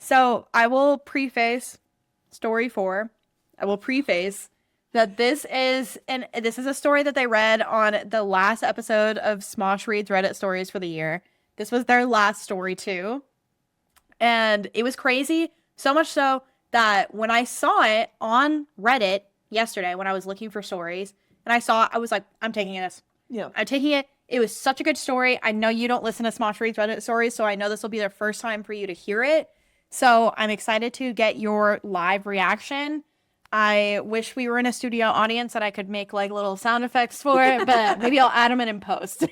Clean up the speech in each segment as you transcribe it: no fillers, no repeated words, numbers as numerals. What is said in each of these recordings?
So I will preface story 4. I will preface that this is a story that they read on the last episode of Smosh Reads Reddit Stories for the year. This was their last story too. And it was crazy, so much so that when I saw it on Reddit yesterday when I was looking for stories and I saw it, I was like, I'm taking this. Yeah. I'm taking it. It was such a good story. I know you don't listen to Smosh Reads Reddit Stories, so I know this will be the first time for you to hear it. So I'm excited to get your live reaction. I wish we were in a studio audience that I could make like little sound effects for it, but maybe I'll add them in post.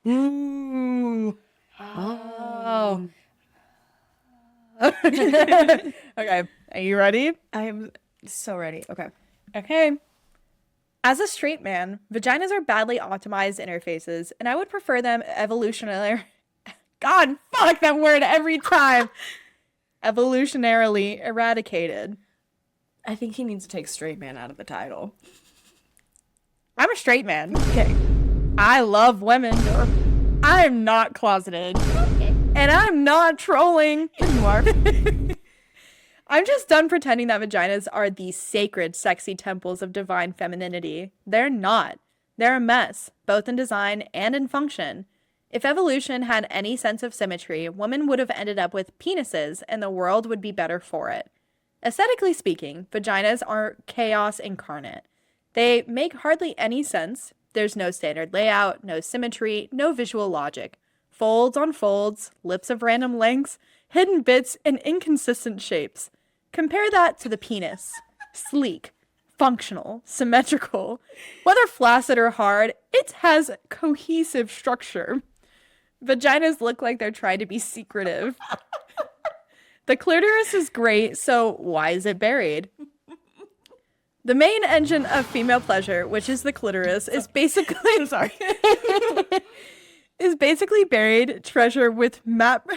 Ooh. Oh. Okay. Are you ready? I'm so ready. Okay. Okay. As a straight man, vaginas are badly optimized interfaces, and I would prefer them evolutionarily. God, fuck that word every time. Evolutionarily eradicated. I think he needs to take straight man out of the title. I'm a straight man. Okay. I love women. I'm not closeted. And I'm not trolling. You are. I'm just done pretending that vaginas are the sacred, sexy temples of divine femininity. They're not. They're a mess, both in design and in function. If evolution had any sense of symmetry, women would have ended up with penises, and the world would be better for it. Aesthetically speaking, vaginas are chaos incarnate. They make hardly any sense. There's no standard layout, no symmetry, no visual logic. Folds on folds, lips of random lengths, hidden bits, and inconsistent shapes. Compare that to the penis. Sleek, functional, symmetrical. Whether flaccid or hard, it has cohesive structure. Vaginas look like they're trying to be secretive. The clitoris is great, so why is it buried? The main engine of female pleasure, which is the clitoris, is basically is basically buried treasure with map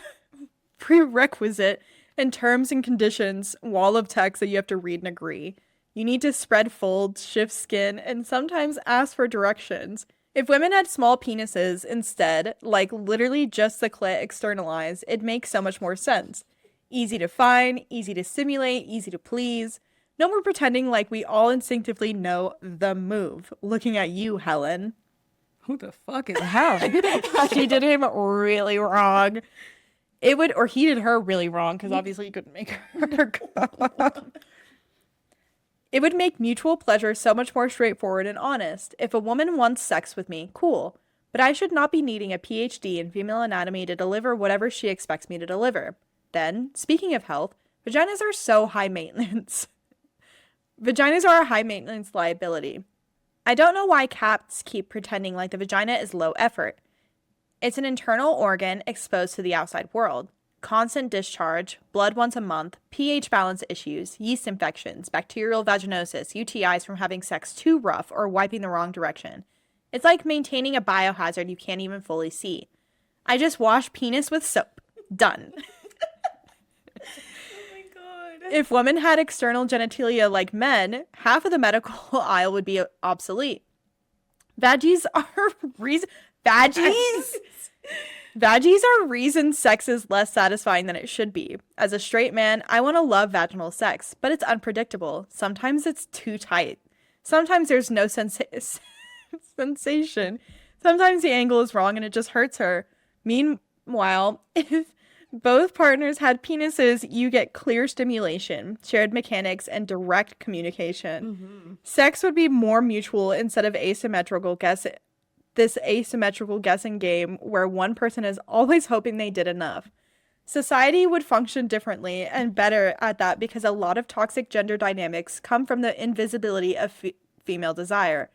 prerequisite and terms and conditions wall of text that you have to read and agree. You need to spread folds, shift skin, and sometimes ask for directions. If women had small penises instead, like literally just the clit externalized, it makes so much more sense. Easy to find, easy to simulate, easy to please. No more pretending like we all instinctively know the move. Looking at you, Helen. Who the fuck is Helen? She did him really wrong. He did her really wrong, because obviously you couldn't make her. It would make mutual pleasure so much more straightforward and honest. If a woman wants sex with me, cool. But I should not be needing a PhD in female anatomy to deliver whatever she expects me to deliver. Then, speaking of health, vaginas are so high maintenance. Vaginas are a high maintenance liability. I don't know why cats keep pretending like the vagina is low effort. It's an internal organ exposed to the outside world. Constant discharge, blood once a month, pH balance issues, yeast infections, bacterial vaginosis, UTIs from having sex too rough or wiping the wrong direction. It's like maintaining a biohazard you can't even fully see. I just wash penis with soap. Done. If women had external genitalia like men, half of the medical aisle would be obsolete. Vaggies are reason sex is less satisfying than it should be. As a straight man, I want to love vaginal sex, but it's unpredictable. Sometimes it's too tight. Sometimes there's no sensation. Sometimes the angle is wrong and it just hurts her. Meanwhile, if both partners had penises, you get clear stimulation, shared mechanics, and direct communication. Mm-hmm. Sex would be more mutual instead of asymmetrical guessing. This asymmetrical guessing game where one person is always hoping they did enough. Society would function differently and better at that because a lot of toxic gender dynamics come from the invisibility of female desire.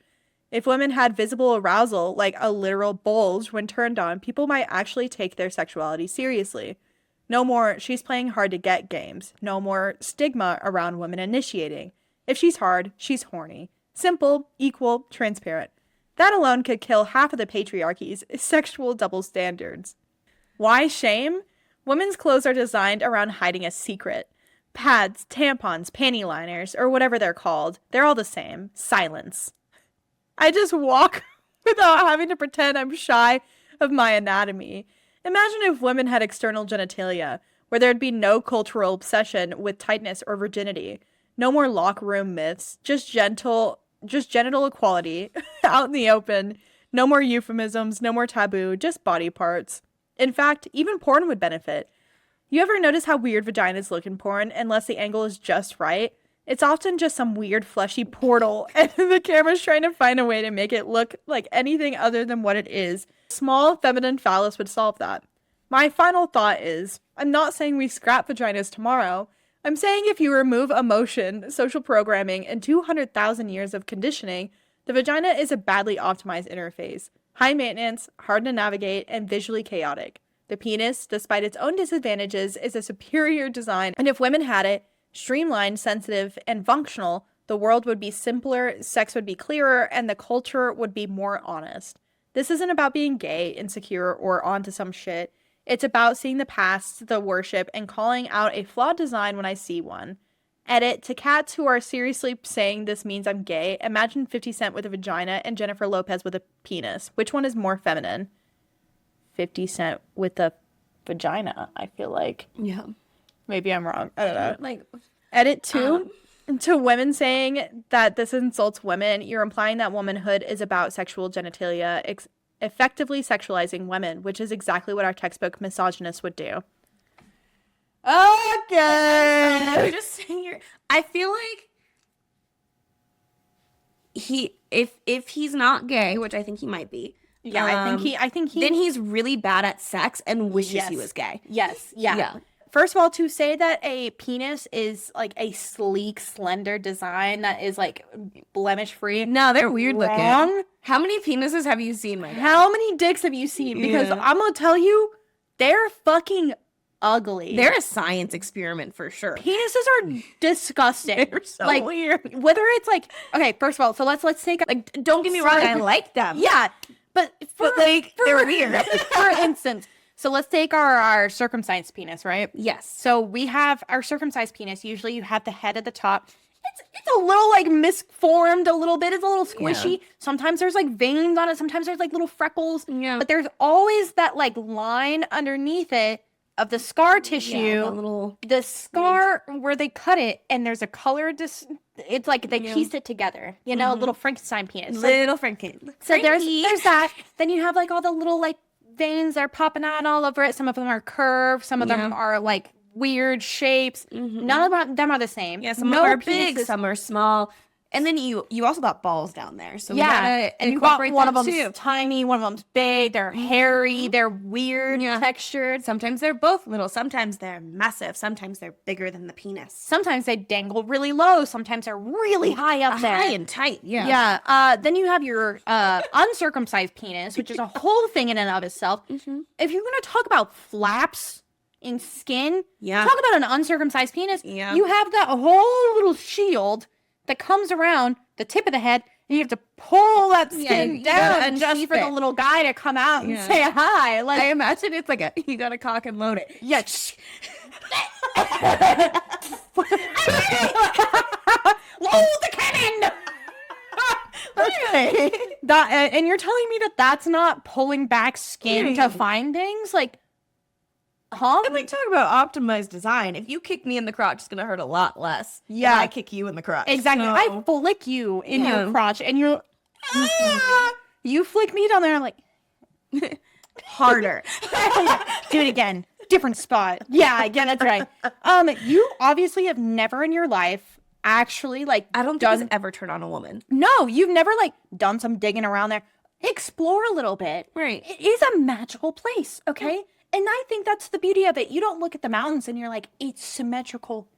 If women had visible arousal, like a literal bulge when turned on, people might actually take their sexuality seriously. No more she's playing hard to get games. No more stigma around women initiating. If she's hard, she's horny. Simple, equal, transparent. That alone could kill half of the patriarchy's sexual double standards. Why shame? Women's clothes are designed around hiding a secret. Pads, tampons, panty liners, or whatever they're called, they're all the same. Silence. I just walk without having to pretend I'm shy of my anatomy. Imagine if women had external genitalia. where there'd be no cultural obsession with tightness or virginity. No more locker room myths, just genital equality out in the open. No more euphemisms, no more taboo, just body parts. In fact, even porn would benefit. You ever notice how weird vaginas look in porn unless the angle is just right? It's often just some weird fleshy portal, and the camera's trying to find a way to make it look like anything other than what it is. Small feminine phallus would solve that. My final thought is, I'm not saying we scrap vaginas tomorrow. I'm saying if you remove emotion, social programming, and 200,000 years of conditioning, the vagina is a badly optimized interface. High maintenance, hard to navigate, and visually chaotic. The penis, despite its own disadvantages, is a superior design, and if women had it, streamlined, sensitive, and functional, the world would be simpler, sex would be clearer, and the culture would be more honest. This isn't about being gay, insecure, or onto some shit. It's about seeing the past, the worship, and calling out a flawed design when I see one. Edit, to cats who are seriously saying this means I'm gay, imagine 50 Cent with a vagina and Jennifer Lopez with a penis. Which one is more feminine? 50 Cent with a vagina, I feel like. Yeah. Maybe I'm wrong. I don't know. Like, Edit 2, to women saying that this insults women, you're implying that womanhood is about sexual genitalia, effectively sexualizing women, which is exactly what our textbook misogynists would do. Okay. I'm just saying here. I feel like if he's not gay, which I think he might be. Yeah, I think he then he's really bad at sex and wishes he was gay. Yes. Yeah. First of all, to say that a penis is like a sleek, slender design that is like blemish free. No, they're weird wrong. looking. How many penises have you seen, my guy? How many dicks have you seen? Because I'm gonna tell you, they're fucking ugly. They're a science experiment for sure. Penises are disgusting. They're so like, weird. Whether it's like, okay, first of all, so let's take Like, don't get me wrong, I like them. Yeah, but they're weird. For instance, so let's take our circumcised penis, right? Yes. So we have our circumcised penis. Usually you have the head at the top. It's a little like misformed a little bit. It's a little squishy. Yeah. Sometimes there's like veins on it. Sometimes there's like little freckles. Yeah. But there's always that like line underneath it of the scar tissue. Yeah, the scar where they cut it, and there's a color. It's like they pieced it together. You know, little Frankenstein penis. Little Frankie. So there's that. Then you have like all the little like veins that are popping out all over it. Some of them are curved. Some of them are like weird shapes. None of them are the same. Yeah, some are big, some are small. And then you also got balls down there. So and you got one of them's tiny, one of them's big. They're hairy. They're weird textured. Sometimes they're both little. Sometimes they're massive. Sometimes they're bigger than the penis. Sometimes they dangle really low. Sometimes they're really high up there. High and tight, yeah. Yeah. Then you have your uncircumcised penis, which is a whole thing in and of itself. If you're going to talk about flaps in skin, talk about an uncircumcised penis. Yeah. You have that whole little shield that comes around the tip of the head, and you have to pull that skin down just for the little guy to come out and say hi. Like, I imagine it's like you gotta cock and load it. Yeah. Load the cannon! Okay. And you're telling me that that's not pulling back skin to find things? Like, huh? And like, talk about optimized design. If you kick me in the crotch, it's gonna hurt a lot less. Yeah. Than I kick you in the crotch. Exactly. So, I flick you in your crotch, and you're... You flick me down there, I'm like... harder. Do it again. Different spot. Yeah, that's right. You obviously have never in your life actually, like... I don't think it's ever turn on a woman. No, you've never, like, done some digging around there. Explore a little bit. Right. It is a magical place, okay? And I think that's the beauty of it. You don't look at the mountains and you're like, it's symmetrical.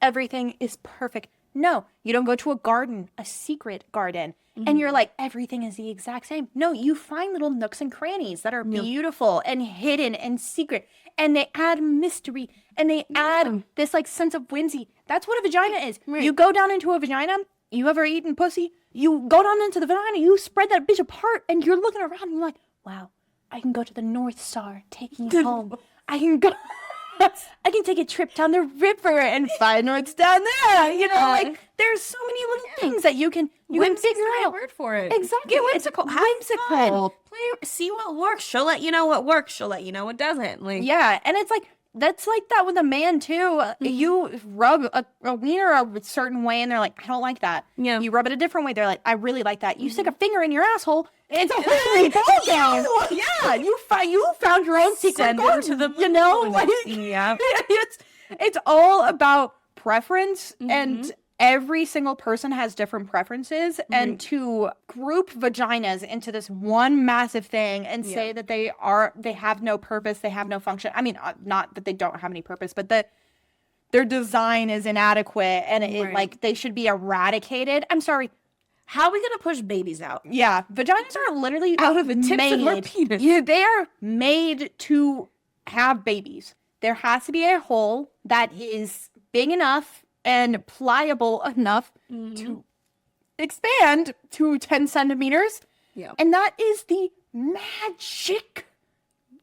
Everything is perfect. No, you don't go to a garden, a secret garden, and you're like, everything is the exact same. No, you find little nooks and crannies that are beautiful and hidden and secret. And they add mystery and they add this like sense of whimsy. That's what a vagina is. Right. You go down into a vagina. You ever eaten pussy? You go down into the vagina, you spread that bitch apart, and you're looking around and you're like, wow, I can go to the North Star, take me home. I can go... I can take a trip down the river and find what's down there. You know, like, there's so many little things that you can figure out. Word for it. Exactly. Get whimsical. Whimsical. See what works. She'll let you know what works. She'll let you know what doesn't. Like, yeah, and it's like, that's like that with a man too. You rub a wiener a certain way and they're like, I don't like that. Yeah. You rub it a different way, they're like, I really like that. You stick a finger in your asshole, it's a whole ball down. Yeah, you found your own secret Send it garden, to the you know? Like, Yeah. it's all about preference, and every single person has different preferences, and to group vaginas into this one massive thing and say that they have no purpose, they have no function. I mean, not that they don't have any purpose, but that their design is inadequate and it like they should be eradicated. I'm sorry. How are we gonna push babies out? Yeah, vaginas are literally Out of the tips of our penis. Yeah, they are made to have babies. There has to be a hole that is big enough and pliable enough to expand to 10 centimeters. Yeah. And that is the magic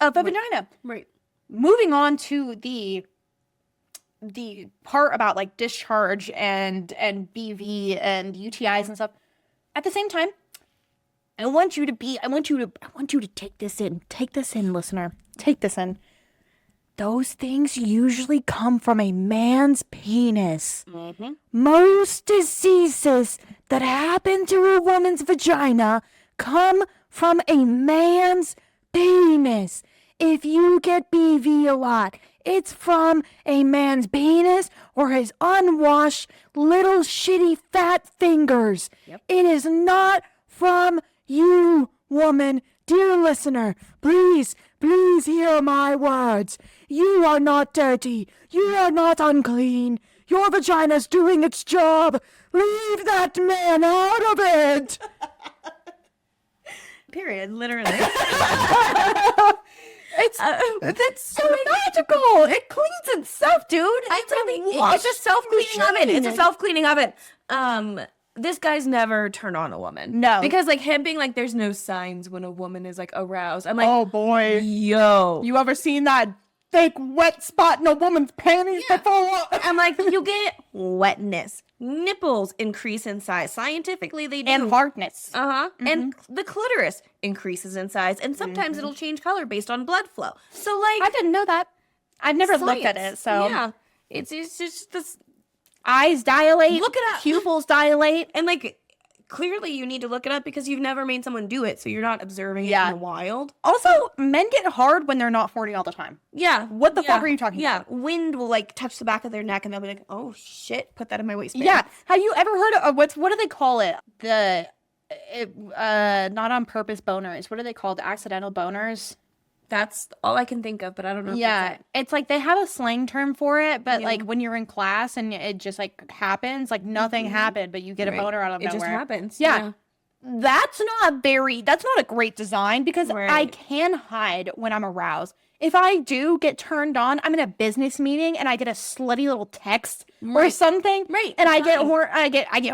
of a vagina. Right. Moving on to the part about like discharge and BV and UTIs and stuff. At the same time, I want you to take this in. Take this in, listener. Take this in. Those things usually come from a man's penis. Most diseases that happen to a woman's vagina come from a man's penis. If you get BV a lot, it's from a man's penis or his unwashed little shitty fat fingers. It is not from you, woman. Dear listener, please hear my words. You are not dirty. You are not unclean. Your vagina's doing its job. Leave that man out of it. Period. Literally. It's so magical. It cleans itself, dude. It's a self-cleaning oven. It's a self-cleaning oven. This guy's never turned on a woman. No. Because, like, him being like, there's no signs when a woman is, like, aroused. I'm like, Oh boy. yo. You ever seen that fake wet spot in a woman's panties before? I'm like, you get wetness. Nipples increase in size. Scientifically, they do. And hardness. And the clitoris increases in size. And sometimes it'll change color based on blood flow. So, like, I didn't know that. I've never looked at it, so. Yeah. It's just this. Eyes dilate. Look it up. Pupils dilate. And, like, clearly you need to look it up because you've never made someone do it. So you're not observing it in the wild. Also, men get hard when they're not horny all the time. Yeah. What the fuck are you talking about? Yeah. Wind will, like, touch the back of their neck and they'll be like, oh, shit, put that in my waistband. Yeah. Have you ever heard of what do they call it? Not on purpose boners. What are they called? Accidental boners? That's all I can think of, but I don't know. Yeah. It's like they have a slang term for it, but like when you're in class and it just like happens, like nothing happened, but you get a boner out of nowhere. It just happens. Yeah. That's not a great design because I can hide when I'm aroused. If I do get turned on, I'm in a business meeting and I get a slutty little text or something. Right. And I get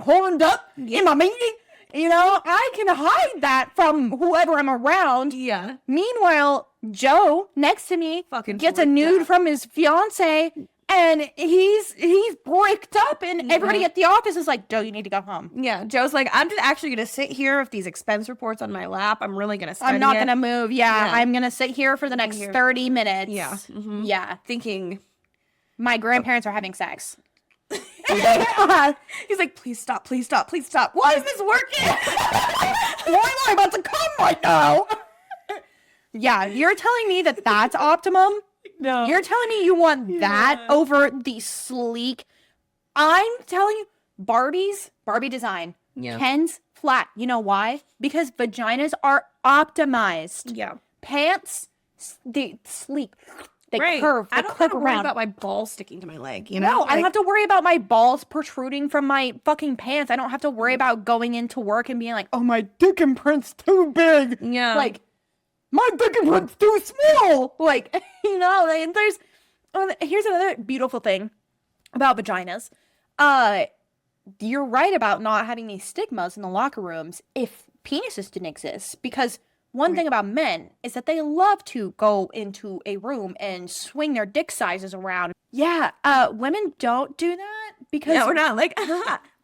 horned up in my meeting. You know, I can hide that from whoever I'm around. Yeah. Meanwhile, Joe next to me fucking gets a nude from his fiance and he's bricked up and everybody at the office is like, Joe, you need to go home. Yeah. Joe's like, I'm just actually going to sit here with these expense reports on my lap. I'm really going to study I'm not it. going to move. Yeah. I'm going to sit here for the next 30 minutes. Yeah. Yeah. Thinking my grandparents are having sex. He's like, please stop, please stop, please stop. Why is this working? Why am I about to come right now? Yeah, you're telling me that that's optimum? No. You're telling me you want that over the sleek? I'm telling you, Barbie design. Ken's flat. You know why? Because vaginas are optimized. Yeah. Pants, they sleek. They curve. They I don't clip have to worry around. about my balls sticking to my leg, you know? No, I don't have to worry about my balls protruding from my fucking pants. I don't have to worry about going into work and being like, oh, my dick imprint's too big. Yeah. Like, my dick imprint's too small. Like, you know, like, here's another beautiful thing about vaginas. You're right about not having these stigmas in the locker rooms if penises didn't exist. Because one thing about men is that they love to go into a room and swing their dick sizes around. Yeah, women don't do that because... Yeah, we're not like,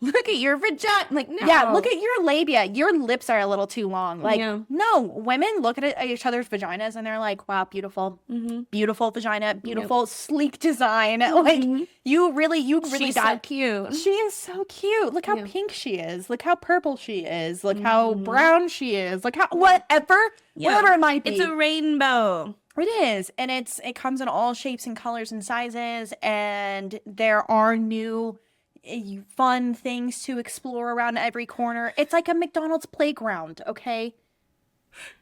look at your vagina. Like, no. Yeah, look at your labia. Your lips are a little too long. Like, Yeah. no, women look at each other's vaginas and they're like, wow, beautiful. Beautiful vagina, beautiful, sleek design. Like, you really She's got so cute. She is so cute. Look how pink she is. Look how purple she is. Look how brown she is. Look how whatever it might be. It's a rainbow. It is. And it comes in all shapes and colors and sizes, and there are new fun things to explore around every corner. It's like a McDonald's playground, okay?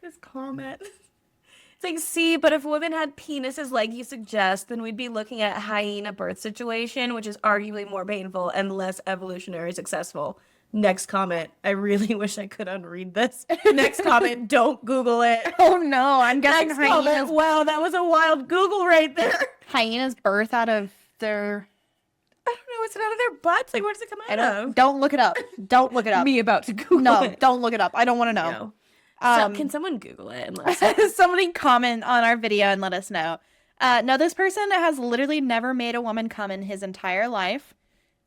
This comment. It's like, see, but if women had penises like you suggest, then we'd be looking at hyena birth situation, which is arguably more painful and less evolutionary successful. Next comment. I really wish I could unread this. Next comment. Don't Google it. Oh no, I'm guessing Next comment. Wow, that was a wild Google right there. Hyenas birth out of their... I don't know. Is it out of their butts? Like, where does it come out of? Don't look it up. Don't look it up. Me about to Google No, it. don't look it up. I don't want to know. No. Can someone Google it? And let us know? Somebody comment on our video and let us know. No, this person has literally never made a woman come in his entire life.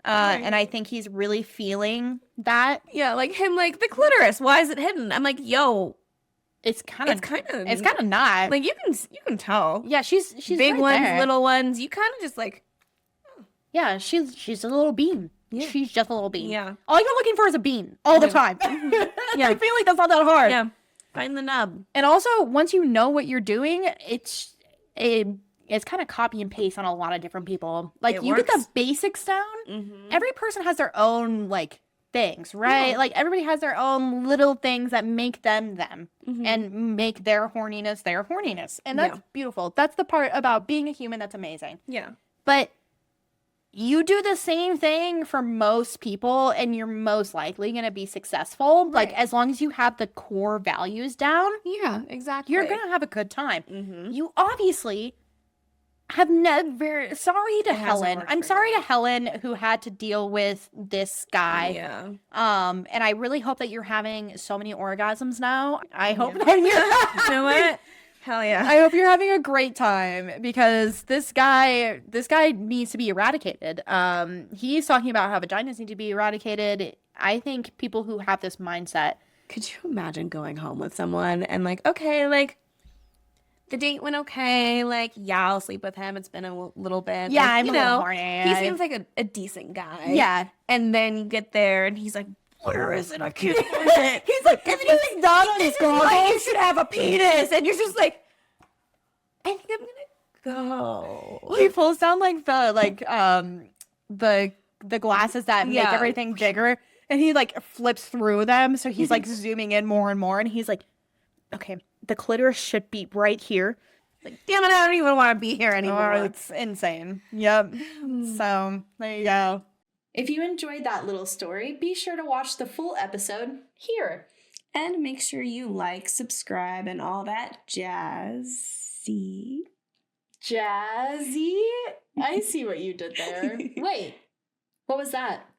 And I think he's really feeling that. Yeah, like him, like the clitoris. Why is it hidden? I'm like, yo, it's kind of not. like you can tell. Yeah, she's big right ones, there. little ones. You kind of just like, yeah, she's a little bean. Yeah. She's just a little bean. Yeah. All you're looking for is a bean all the time. Yeah. I feel like that's not that hard. Yeah. Find the nub. And also, once you know what you're doing, it's kind of copy and paste on a lot of different people. Like, you get the basics down. Every person has their own, like, things, right? Yeah. Like, everybody has their own little things that make them and make their horniness. And that's beautiful. That's the part about being a human that's amazing. Yeah. But you do the same thing for most people, and you're most likely going to be successful. Right. Like, as long as you have the core values down. Yeah, exactly. You're going to have a good time. You obviously have never... Sorry to Helen. I'm sorry to Helen, who had to deal with this guy. Yeah. And I really hope that you're having so many orgasms now. I hope that you're... You know what? Hell yeah. I hope you're having a great time, because this guy needs to be eradicated. He's talking about how vaginas need to be eradicated. I think people who have this mindset... Could you imagine going home with someone and like, okay, like, the date went okay, like, yeah, I'll sleep with him. It's been a little bit. Yeah, like, I'm a little horny. He seems like a decent guy. Yeah. And then you get there and he's like, where is it? I can't find it. He's like, isn't he not on his goggles? Like, you should have a penis. And you're just like, I think I'm gonna go. He pulls down like the glasses that make everything bigger, and he like flips through them, so he's like zooming in more and more, and he's like, okay, the clitoris should be right here. Like, damn it, I don't even want to be here anymore. Oh, it's insane. Yep. So there you go. If you enjoyed that little story, be sure to watch the full episode here. And make sure you like, subscribe, and all that jazzy. Jazzy? I see what you did there. Wait, what was that?